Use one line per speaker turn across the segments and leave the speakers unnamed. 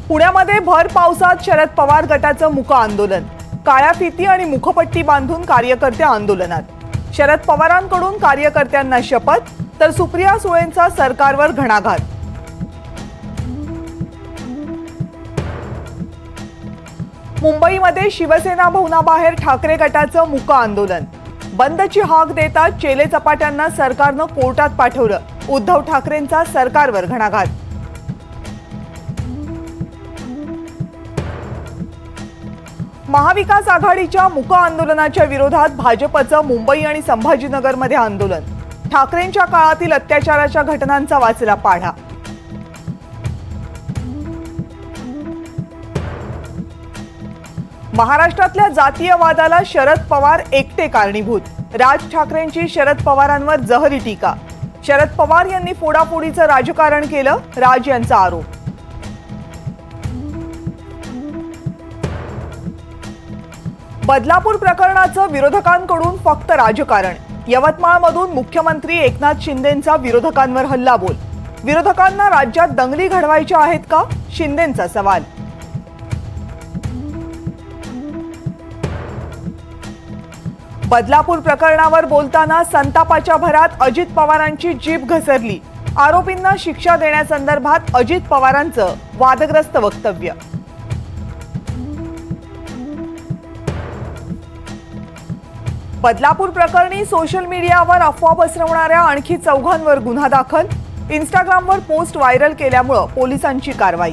पुण्यामध्ये भर पावसात शरद पवार गटाचं मूक आंदोलन, काळ्या फिती आणि मुखपट्टी बांधून कार्यकर्ते आंदोलनात। शरद पवारांकडून कार्यकर्त्यांना शपथ, तर सुप्रिया सुळेंचा सरकारवर घणाघात। मुंबईमध्ये शिवसेना भवनाबाहेर ठाकरे गटाचं मूक आंदोलन, बंदची हाक देतात चेले चपाट्यांना सरकारनं कोर्टात पाठवलं, उद्धव ठाकरेंचा सरकारवर घणाघात। महाविकास आघाडीच्या मूक आंदोलनाच्या विरोधात भाजपचं मुंबई आणि संभाजीनगरमध्ये आंदोलन, ठाकरेंच्या काळातील अत्याचाराच्या घटनांचा वाचला पाढा। महाराष्ट्रातल्या जातीयवादाला शरद पवार एकटे कारणीभूत, राज ठाकरेंची शरद पवारांवर जहरी टीका। शरद पवार यांनी फोडाफोडीचं राजकारण केलं, राज यांचा आरोप। बदलापूर प्रकरणाचं विरोधकांकडून फक्त राजकारण, यवतमाळमधून मुख्यमंत्री एकनाथ शिंदेंचा विरोधकांवर हल्लाबोल। विरोधकांना राज्यात दंगली घडवायच्या आहेत का, शिंदेंचा सवाल। बदलापूर प्रकरणावर बोलताना संतापाच्या भरात अजित पवारांची जीभ घसरली, आरोपींना शिक्षा देण्यासंदर्भात अजित पवारांचं वादग्रस्त वक्तव्य। बदलापूर प्रकरणी सोशल मीडियावर अफवा पसरवणाऱ्या आणखी 4 गुन्हा दाखल, इंस्टाग्रामवर पोस्ट व्हायरल केल्यामुळे पोलिसांची कारवाई।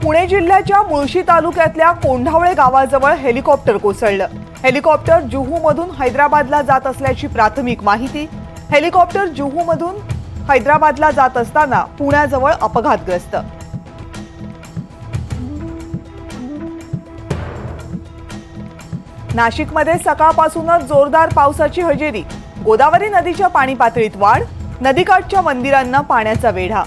पुणे जिल्ह्याच्या मुळशी तालुक्यातल्या कोंढावळे गावाजवळ हेलिकॉप्टर कोसळलं। हेलिकॉप्टर जुहूमधून हैदराबादला जात असल्याची प्राथमिक माहिती। हेलिकॉप्टर जुहूमधून हैदराबादला जात असताना पुण्याजवळ अपघातग्रस्त। नाशिकमध्ये सकाळपासूनच जोरदार पावसाची हजेरी, गोदावरी नदीच्या पाणी पातळीत वाढ, नदीकाठच्या मंदिरांना पाण्याचा वेढा।